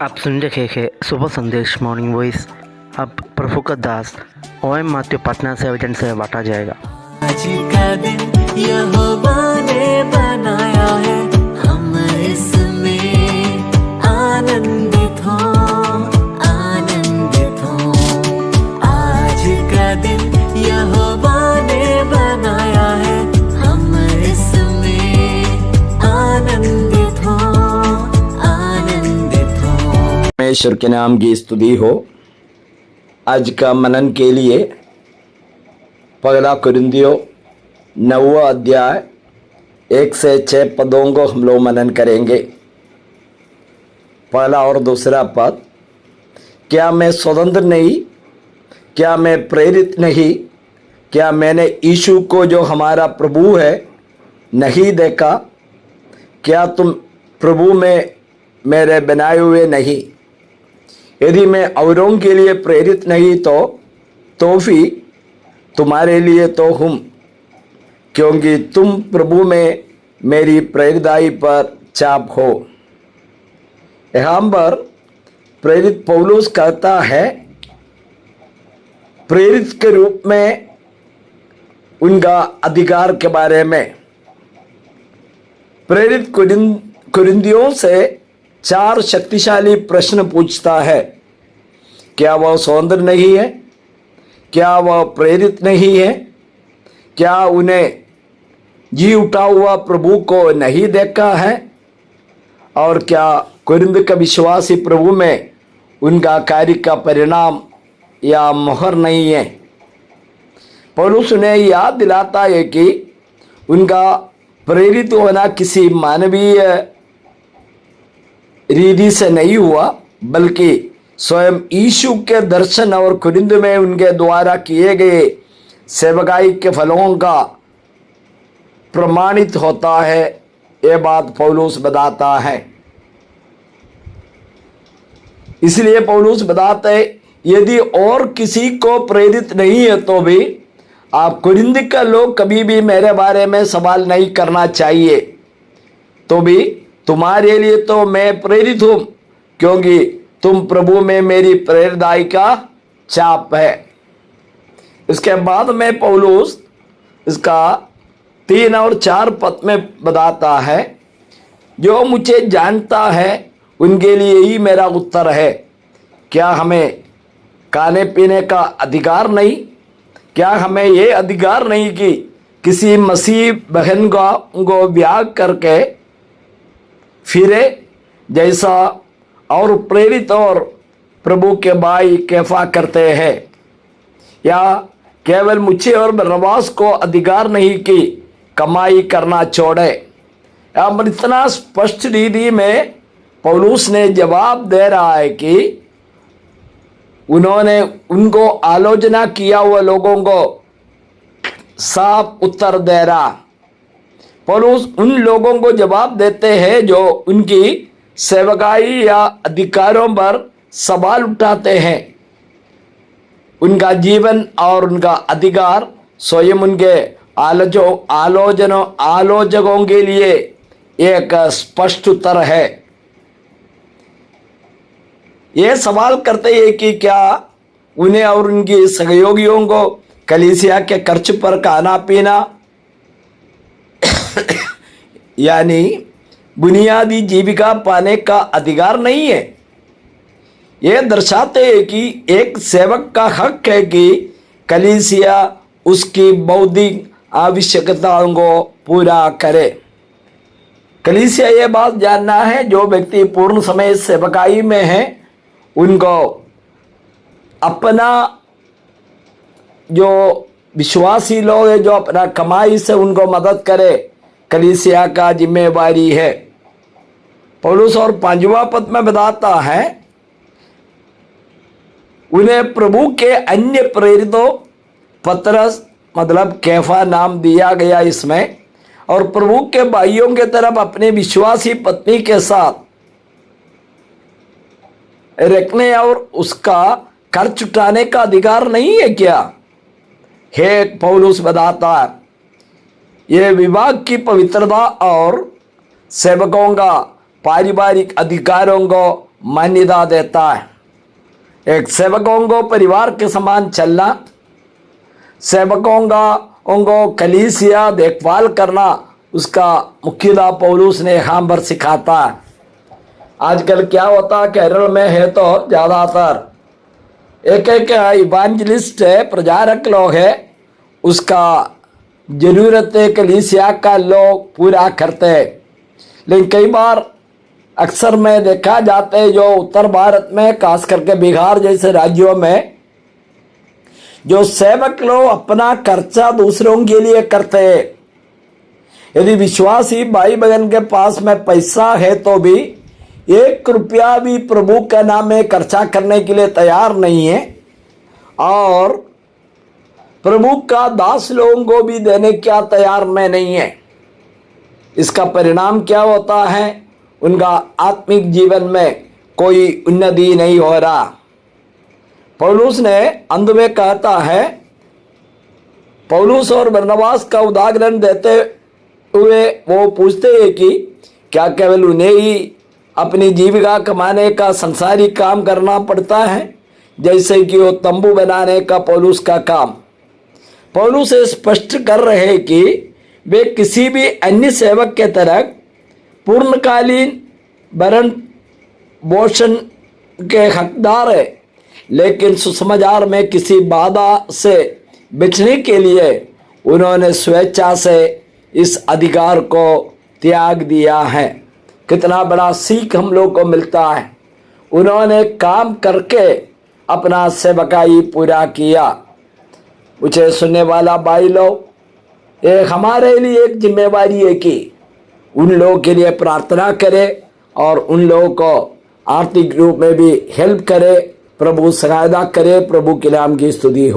आप सुन रहे हैं सुबह संदेश मॉर्निंग वॉइस। अब प्रभु का दास ओएम मात्यु पटना से वचन से बांटा जाएगा। आज का दिन यहोवा ने बनाया है, हम इसमें आनंदित हो, आनंदित हो। आज का दिन यहोवा ने बनाया है, हम इसमें आनंदित हो, आनंदित हो। परमेश्वर के नाम की स्तुति हो। आज का मनन के लिए पहला कुरिन्थियों 9वां अध्याय 1 से 6 पदों को हम लोग मनन करेंगे। पहला और दूसरा पद, क्या मैं स्वतंत्र नहीं, क्या मैं प्रेरित नहीं, क्या मैंने यीशु को जो हमारा प्रभु है नहीं देखा, क्या तुम प्रभु में मेरे बनाए हुए नहीं। यदि मैं औरों के लिए प्रेरित नहीं तो भी तुम्हारे लिए तो हूँ, क्योंकि तुम प्रभु में मेरी प्रेरिताई पर छाप हो। यहाँ पर प्रेरित पौलुस कहता है, प्रेरित के रूप में उनका अधिकार के बारे में। प्रेरित कुरिन्थियों से 4 शक्तिशाली प्रश्न पूछता है। क्या वह स्वतंत्र नहीं है? क्या वह प्रेरित नहीं है? क्या उन्हें जी उठा हुआ प्रभु को नहीं देखा है? और क्या कुरिन्थ का विश्वासी प्रभु में उनका कार्य का परिणाम या मोहर नहीं है? पौलुस उन्हें याद दिलाता है कि उनका प्रेरित होना किसी मानवीय रीति से नहीं हुआ, बल्कि स्वयं यीशु के दर्शन और कुरिन्थ में उनके द्वारा किए गए सेवकाई के फलों का प्रमाणित होता है। ये बात पौलुस बताता है। इसलिए पौलुस बताते हैं, यदि और किसी को प्रेरित नहीं है तो भी आप कुरिन्थ का लोग कभी भी मेरे बारे में सवाल नहीं करना चाहिए। तो भी तुम्हारे लिए तो मैं प्रेरित हूं, क्योंकि तुम प्रभु में मेरी प्रेरिताई का छाप है। इसके बाद में पौलुस इसका 3 और 4 पद में बताता है, जो मुझे जानता है उनके लिए ही मेरा उत्तर है। क्या हमें खाने पीने का अधिकार नहीं? क्या हमें ये अधिकार नहीं कि किसी मसीह बहन को ब्याह करके फिरे, जैसा और प्रेरित और प्रभु के भाई कैफा करते हैं? या केवल मुझे और बरनबास को अधिकार नहीं कि कमाई करना छोड़े? यहाँ पर इतना स्पष्ट रीति में पौलुस ने जवाब दे रहा है कि उन्होंने उनको आलोचना किया हुआ लोगों को साफ उत्तर दे रहा। पौलुस उन लोगों को जवाब देते हैं जो उनकी सेवकाई या अधिकारों पर सवाल उठाते हैं। उनका जीवन और उनका अधिकार स्वयं उनके आलोचकों के लिए एक स्पष्ट उत्तर है। ये सवाल करते हैं कि क्या उन्हें और उनके सहयोगियों को कलीसिया के खर्च पर खाना पीना यानी बुनियादी जीविका पाने का अधिकार नहीं है? ये दर्शाते हैं कि एक सेवक का हक है कि कलीसिया उसकी बौद्धिक आवश्यकताओं को पूरा करे। कलीसिया ये बात जानना है, जो व्यक्ति पूर्ण समय सेवकाई में है उनको अपना, जो विश्वासी लोग हैं जो अपना कमाई से उनको मदद करे, कलीसिया का जिम्मेवारी है। पौलुस और 5वां पद में बताता है, उन्हें प्रभु के अन्य प्रेरितों, पतरस मतलब कैफा नाम दिया गया इसमें, और प्रभु के भाइयों के तरफ अपने विश्वासी पत्नी के साथ रखने और उसका खर्च उठाने का अधिकार नहीं है क्या? हे पौलुस बताता है, यह विभाग की पवित्रता और सेवकों का पारिवारिक अधिकारों को मान्यता देता है। एक सेवकों को परिवार के समान चलना, सेवकों का उनको कलीसिया देखभाल करना, उसका मुख्यतः पौलुस ने यहाँ पर सिखाता है। आजकल क्या होता है, केरल में है तो ज़्यादातर एक इवांजलिस्ट है, प्रचारक लोग है, उसका ज़रूरत कलीसिया का लोग पूरा करते हैं। लेकिन कई बार अक्सर में देखा जाते हैं जो उत्तर भारत में, खास करके बिहार जैसे राज्यों में, जो सेवक लोग अपना खर्चा दूसरों के लिए करते हैं। यदि विश्वासी भाई बहन के पास में पैसा है तो भी 1 रुपया भी प्रभु के नाम में खर्चा करने के लिए तैयार नहीं है, और प्रभु का दास लोगों को भी देने क्या तैयार में नहीं है। इसका परिणाम क्या होता है, उनका आत्मिक जीवन में कोई उन्नति नहीं हो रहा। पौलुस ने अंत में कहता है, पौलुस और बरनबास का उदाहरण देते हुए वो पूछते हैं कि क्या केवल उन्हें ही अपनी जीविका कमाने का संसारिक काम करना पड़ता है, जैसे कि वो तंबू बनाने का पौलुस का काम। पौलुस स्पष्ट कर रहे हैं कि वे किसी भी अन्य सेवक के तरह पूर्णकालीन भरण पोषण के हकदार है, लेकिन सुसमाचार में किसी बाधा से बचने के लिए उन्होंने स्वेच्छा से इस अधिकार को त्याग दिया है। कितना बड़ा सीख हम लोग को मिलता है। उन्होंने काम करके अपना सेवकाई पूरा किया। मुझे सुनने वाला भाई लोग, एक हमारे लिए एक जिम्मेवारी है कि उन लोगों के लिए प्रार्थना करें और उन लोगों को आर्थिक रूप में भी हेल्प करे। प्रभु सहायता करे। प्रभु के नाम की स्तुति हो।